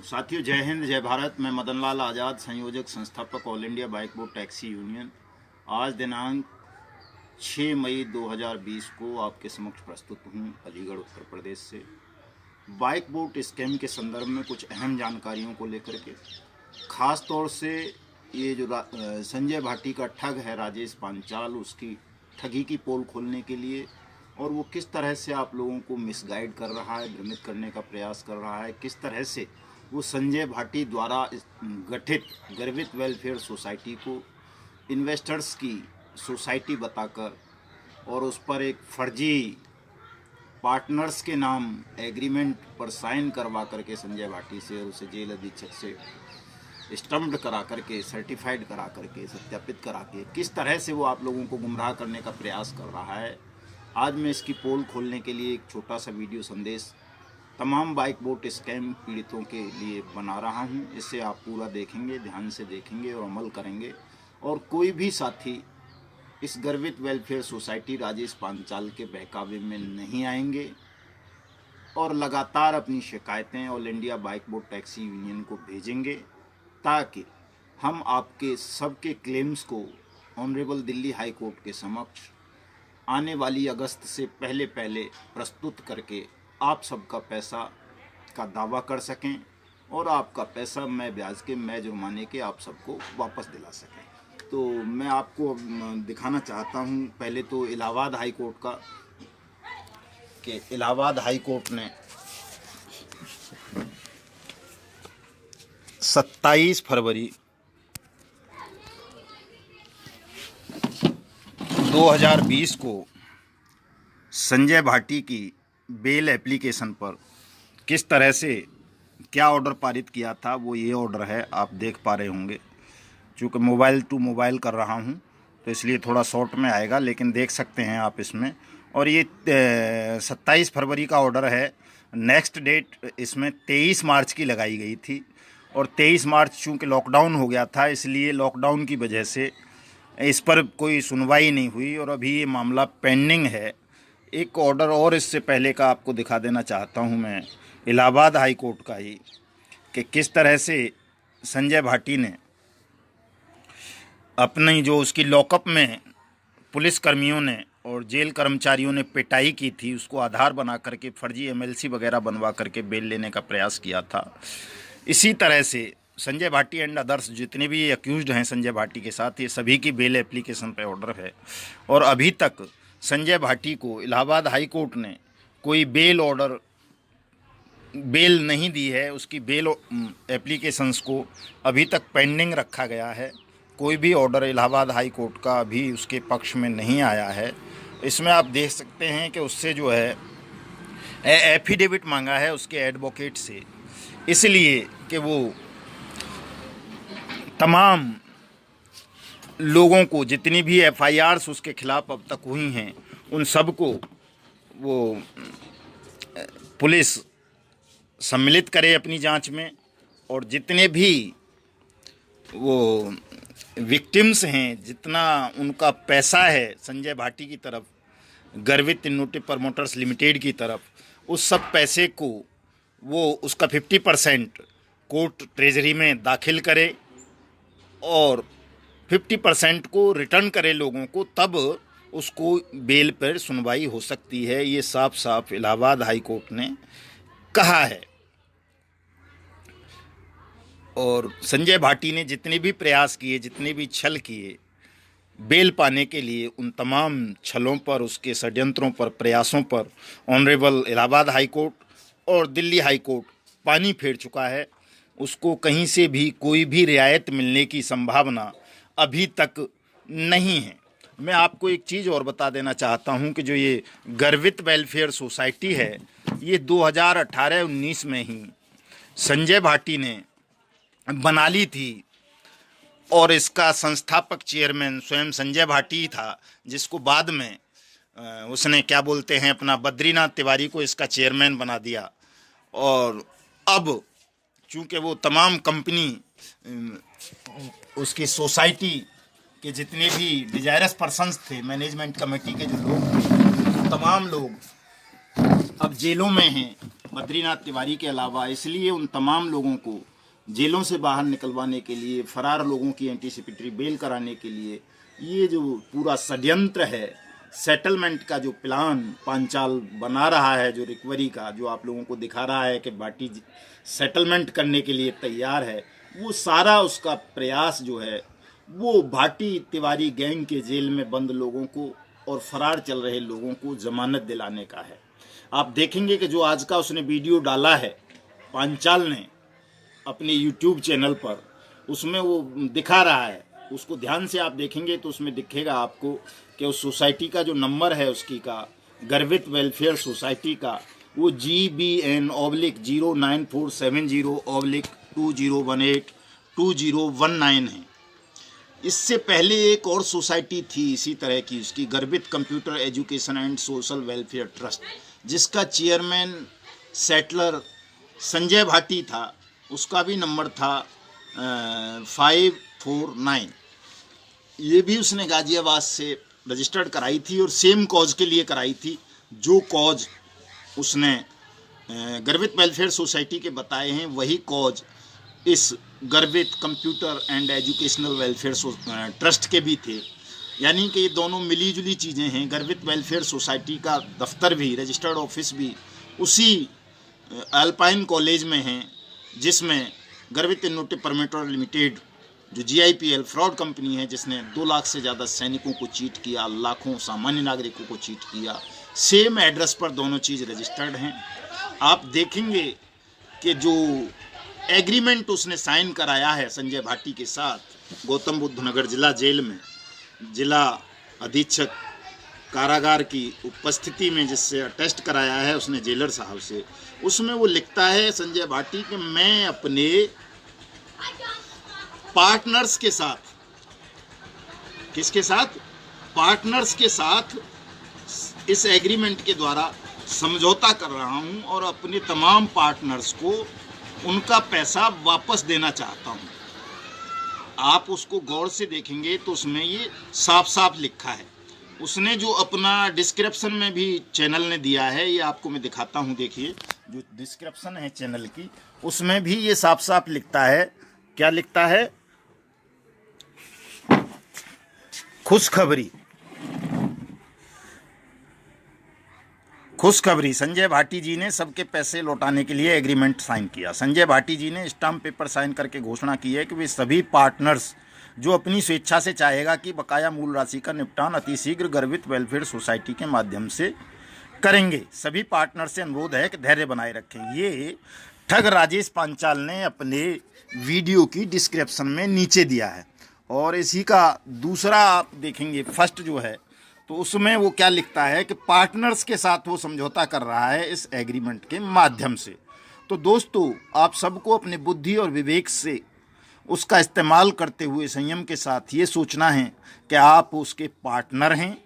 साथियों, जय हिंद, जय भारत। मैं मदन लाल आज़ाद, संयोजक संस्थापक all India bike board taxi union. आज दिनांक 6 मई 2020 को आपके समक्ष प्रस्तुत हूँ अलीगढ़ उत्तर प्रदेश से। बाइक बोर्ड स्कैम के संदर्भ में कुछ अहम जानकारियों को लेकर के, ख़ास तौर से ये जो संजय भाटी का ठग है राजेश पांचाल, उसकी ठगी की पोल खोलने के लिए और वो किस तरह से आप लोगों को मिसगाइड कर रहा है, भ्रमित करने का प्रयास कर रहा है, किस तरह से वो संजय भाटी द्वारा गठित गर्वित वेलफेयर सोसाइटी को इन्वेस्टर्स की सोसाइटी बताकर और उस पर एक फर्जी पार्टनर्स के नाम एग्रीमेंट पर साइन करवा करके संजय भाटी से और उसे जेल अधीक्षक से स्टम्प्ड करा करके, सर्टिफाइड करा करके, सत्यापित करा के किस तरह से वो आप लोगों को गुमराह करने का प्रयास कर रहा है। आज मैं इसकी पोल खोलने के लिए एक छोटा सा वीडियो संदेश तमाम बाइक बोट स्कैम पीड़ितों के लिए बना रहा हूं। इसे आप पूरा देखेंगे, ध्यान से देखेंगे और अमल करेंगे और कोई भी साथी इस गर्वित वेलफेयर सोसाइटी राजेश पांचाल के बहकावे में नहीं आएंगे और लगातार अपनी शिकायतें all India bike boat taxi union को भेजेंगे ताकि हम आपके सबके क्लेम्स को ऑनरेबल दिल्ली हाई कोर्ट के समक्ष आने वाली अगस्त से पहले प्रस्तुत करके आप सबका पैसा का दावा कर सकें और आपका पैसा मैं ब्याज के, मैं जुर्माने के आप सबको वापस दिला सकें। तो मैं आपको दिखाना चाहता हूं पहले तो इलाहाबाद हाई कोर्ट का, कि इलाहाबाद हाई कोर्ट ने 27 फरवरी 2020 को संजय भाटी की बेल एप्लीकेशन पर किस तरह से क्या ऑर्डर पारित किया था, वो ये ऑर्डर है। आप देख पा रहे होंगे, चूँकि मोबाइल टू मोबाइल कर रहा हूँ तो इसलिए थोड़ा शॉर्ट में आएगा, लेकिन देख सकते हैं आप इसमें। और ये 27 फरवरी का ऑर्डर है। नेक्स्ट डेट इसमें 23 मार्च की लगाई गई थी और 23 मार्च चूँकि लॉकडाउन हो गया था, इसलिए लॉकडाउन की वजह से इस पर कोई सुनवाई नहीं हुई और अभी ये मामला पेंडिंग है। एक ऑर्डर और इससे पहले का आपको दिखा देना चाहता हूं मैं, इलाहाबाद हाई कोर्ट का ही, कि किस तरह से संजय भाटी ने अपनी जो उसकी लॉकअप में पुलिस कर्मियों ने और जेल कर्मचारियों ने पिटाई की थी, उसको आधार बना करके फर्जी एमएलसी वगैरह बनवा करके बेल लेने का प्रयास किया था। इसी तरह से संजय भाटी एंड अदर्स जितने भी अक्यूज्ड हैं संजय भाटी के साथ, ये सभी की बेल एप्लीकेशन पे ऑर्डर है और अभी तक संजय भाटी को इलाहाबाद हाई कोर्ट ने कोई बेल नहीं दी है। उसकी बेल एप्लीकेशंस को अभी तक पेंडिंग रखा गया है। कोई भी ऑर्डर इलाहाबाद हाई कोर्ट का अभी उसके पक्ष में नहीं आया है। इसमें आप देख सकते हैं कि उससे जो है एफिडेविट मांगा है उसके एडवोकेट से, इसलिए कि वो तमाम लोगों को, जितनी भी एफआईआर्स उसके खिलाफ अब तक हुई हैं, उन सब को वो पुलिस सम्मिलित करे अपनी जांच में और जितने भी वो विक्टिम्स हैं, जितना उनका पैसा है संजय भाटी की तरफ, गर्वित इनोवेटिव प्रमोटर्स लिमिटेड की तरफ, उस सब पैसे को वो उसका 50% कोर्ट ट्रेजरी में दाखिल करे और 50% को रिटर्न करे लोगों को, तब उसको बेल पर सुनवाई हो सकती है। ये साफ साफ इलाहाबाद हाई कोर्ट ने कहा है। और संजय भाटी ने जितने भी प्रयास किए, जितने भी छल किए बेल पाने के लिए, उन तमाम छलों पर, उसके षड्यंत्रों पर, प्रयासों पर ऑनरेबल इलाहाबाद हाई कोर्ट और दिल्ली हाई कोर्ट पानी फेर चुका है। उसको कहीं से भी कोई भी रियायत मिलने की संभावना अभी तक नहीं है। मैं आपको एक चीज़ और बता देना चाहता हूं कि जो ये गर्वित वेलफेयर सोसाइटी है, ये 2018-19 में ही संजय भाटी ने बना ली थी और इसका संस्थापक चेयरमैन स्वयं संजय भाटी ही था, जिसको बाद में उसने क्या बोलते हैं अपना बद्रीनाथ तिवारी को इसका चेयरमैन बना दिया। और अब चूँकि वो तमाम कंपनी, उसकी सोसाइटी के जितने भी डिजायरस पर्सन्स थे, मैनेजमेंट कमेटी के जो लोग थे, तमाम लोग अब जेलों में हैं बद्रीनाथ तिवारी के अलावा, इसलिए उन तमाम लोगों को जेलों से बाहर निकलवाने के लिए, फरार लोगों की एंटीसिपेटरी बेल कराने के लिए ये जो पूरा षड्यंत्र है, सेटलमेंट का जो प्लान पांचाल बना रहा है, जो रिकवरी का, जो आप लोगों को दिखा रहा है कि भाटी सेटलमेंट करने के लिए तैयार है, वो सारा उसका प्रयास जो है वो भाटी तिवारी गैंग के जेल में बंद लोगों को और फरार चल रहे लोगों को जमानत दिलाने का है। आप देखेंगे कि जो आज का उसने वीडियो डाला है पांचाल ने अपने YouTube चैनल पर, उसमें वो दिखा रहा है, उसको ध्यान से आप देखेंगे तो उसमें दिखेगा आपको कि उस सोसाइटी का जो नंबर है उसकी का, गर्वित वेलफेयर सोसाइटी का, वो GBN/09470/20182019 है। इससे पहले एक और सोसाइटी थी इसी तरह की, उसकी गर्वित computer education and social welfare trust, जिसका चेयरमैन सेटलर संजय भाटी था, उसका भी नंबर था 549। ये भी उसने गाजियाबाद से रजिस्टर्ड कराई थी और सेम कॉज के लिए कराई थी जो कॉज उसने गर्वित वेलफेयर सोसाइटी के बताए हैं, वही कॉज इस गर्वित computer and educational welfare trust के भी थे। यानी कि ये दोनों मिली जुली चीज़ें हैं। गर्वित वेलफेयर सोसाइटी का दफ्तर भी, रजिस्टर्ड ऑफिस भी उसी अल्पाइन कॉलेज में है, जिसमें गर्वित इनोवेटिव परमिटर लिमिटेड जो GIPL फ्रॉड कंपनी है, जिसने 2 लाख से ज़्यादा सैनिकों को चीट किया, लाखों सामान्य नागरिकों को चीट किया, सेम एड्रेस पर दोनों चीज़ रजिस्टर्ड हैं। आप देखेंगे कि जो एग्रीमेंट उसने साइन कराया है संजय भाटी के साथ गौतम बुद्ध नगर जिला जेल में, जिला अधीक्षक कारागार की उपस्थिति में, जिससे अटेस्ट कराया है उसने जेलर साहब से, उसमें वो लिखता है संजय भाटी कि मैं अपने पार्टनर्स के साथ, किसके साथ, पार्टनर्स के साथ इस एग्रीमेंट के द्वारा समझौता कर रहा हूं और अपने तमाम पार्टनर्स को उनका पैसा वापस देना चाहता हूं। आप उसको गौर से देखेंगे तो उसमें ये साफ साफ लिखा है। उसने जो अपना डिस्क्रिप्शन में भी चैनल ने दिया है, ये आपको मैं दिखाता हूं, देखिए जो डिस्क्रिप्शन है चैनल की, उसमें भी ये साफ साफ लिखता है। क्या लिखता है? खुशखबरी, खुशखबरी, संजय भाटी जी ने सबके पैसे लौटाने के लिए एग्रीमेंट साइन किया। संजय भाटी जी ने स्टाम्प पेपर साइन करके घोषणा की है कि वे सभी पार्टनर्स जो अपनी स्वेच्छा से चाहेगा कि बकाया मूल राशि का निपटान अतिशीघ्र गर्वित वेलफेयर सोसाइटी के माध्यम से करेंगे। सभी पार्टनर से अनुरोध है कि धैर्य बनाए रखें। ये ठग राजेश पांचाल ने अपने वीडियो की डिस्क्रिप्शन में नीचे दिया है। और इसी का दूसरा आप देखेंगे, फर्स्ट जो है, तो उसमें वो क्या लिखता है कि पार्टनर्स के साथ वो समझौता कर रहा है इस एग्रीमेंट के माध्यम से। तो दोस्तों, आप सबको अपने बुद्धि और विवेक से उसका इस्तेमाल करते हुए संयम के साथ ये सोचना है कि आप उसके पार्टनर हैं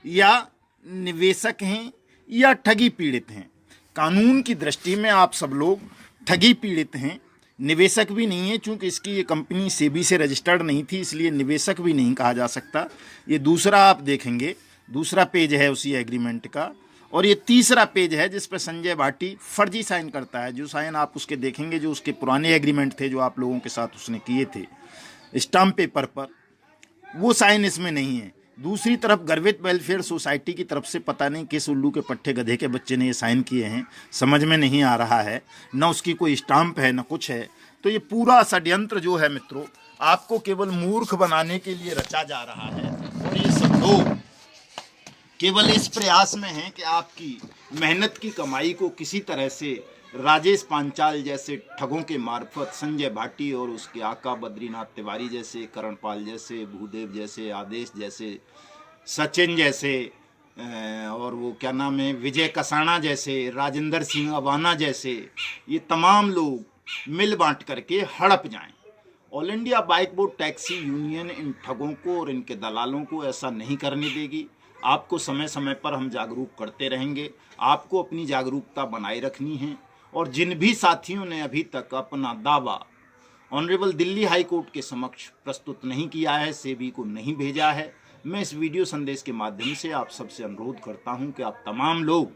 या निवेशक हैं या ठगी पीड़ित हैं। कानून की दृष्टि में आप सब लोग ठगी पीड़ित हैं, निवेशक भी नहीं है, चूंकि इसकी ये कंपनी सेबी से रजिस्टर्ड नहीं थी, इसलिए निवेशक भी नहीं कहा जा सकता। ये दूसरा आप देखेंगे, दूसरा पेज है उसी एग्रीमेंट का, और ये तीसरा पेज है जिस पर संजय भाटी फर्जी साइन करता है। जो साइन आप उसके देखेंगे, जो उसके पुराने एग्रीमेंट थे जो आप लोगों के साथ उसने किए थे स्टाम्प पेपर पर, वो साइन इसमें नहीं है। दूसरी तरफ गर्वित वेलफेयर सोसाइटी की तरफ से पता नहीं किस उल्लू के पट्टे गधे के बच्चे ने ये साइन किए हैं, समझ में नहीं आ रहा है। न उसकी कोई स्टाम्प है न कुछ है। तो ये पूरा षड्यंत्र जो है मित्रों, आपको केवल मूर्ख बनाने के लिए रचा जा रहा है। और ये सब लोग केवल इस प्रयास में हैं कि आपकी मेहनत की कमाई को किसी तरह से राजेश पांचाल जैसे ठगों के मार्फत, संजय भाटी और उसके आका बद्रीनाथ तिवारी जैसे, करणपाल जैसे, भूदेव जैसे, आदेश जैसे, सचिन जैसे, और वो क्या नाम है, विजय कसाना जैसे, राजेंद्र सिंह अवाना जैसे, ये तमाम लोग मिल बांट करके हड़प जाएं। All India bike board taxi union इन ठगों को और इनके दलालों को ऐसा नहीं करने देगी। आपको समय समय पर हम जागरूक करते रहेंगे। आपको अपनी जागरूकता बनाए रखनी है। और जिन भी साथियों ने अभी तक अपना दावा ऑनरेबल दिल्ली हाई कोर्ट के समक्ष प्रस्तुत नहीं किया है, सेबी को नहीं भेजा है, मैं इस वीडियो संदेश के माध्यम से आप सबसे अनुरोध करता हूं कि आप तमाम लोग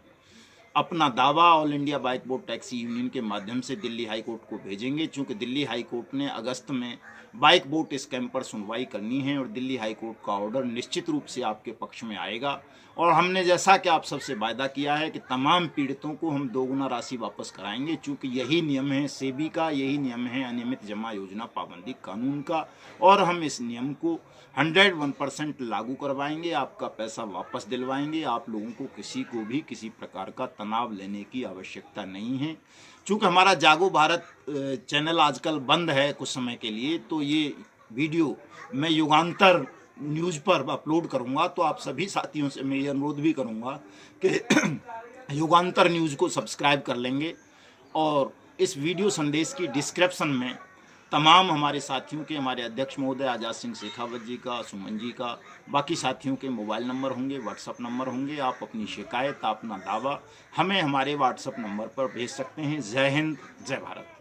अपना दावा all India bike board taxi union के माध्यम से दिल्ली हाई कोर्ट को भेजेंगे, चूंकि दिल्ली हाई कोर्ट ने अगस्त में बाइक बोर्ड स्कैम पर सुनवाई करनी है और दिल्ली हाई कोर्ट का ऑर्डर निश्चित रूप से आपके पक्ष में आएगा। और हमने जैसा कि आप सबसे वायदा किया है कि तमाम पीड़ितों को हम 2 गुना राशि वापस कराएंगे, चूंकि यही नियम है सेबी का, यही नियम है अनियमित जमा योजना पाबंदी कानून का, और हम इस नियम को 101% लागू करवाएंगे। आपका पैसा वापस दिलवाएंगे। आप लोगों को किसी को भी किसी प्रकार का तनाव लेने की आवश्यकता नहीं है। चूँकि हमारा जागो भारत चैनल आजकल बंद है कुछ समय के लिए, तो ये वीडियो मैं युगांतर न्यूज़ पर अपलोड करूंगा, तो आप सभी साथियों से मैं ये अनुरोध भी करूंगा कि युगांतर न्यूज़ को सब्सक्राइब कर लेंगे। और इस वीडियो संदेश की डिस्क्रिप्शन में तमाम हमारे साथियों के, हमारे अध्यक्ष महोदय आज़ाद सिंह शेखावत जी का, सुमन जी का, बाकी साथियों के मोबाइल नंबर होंगे, व्हाट्सअप नंबर होंगे। आप अपनी शिकायत, अपना दावा हमें हमारे व्हाट्सअप नंबर पर भेज सकते हैं। जय हिंद, जय भारत।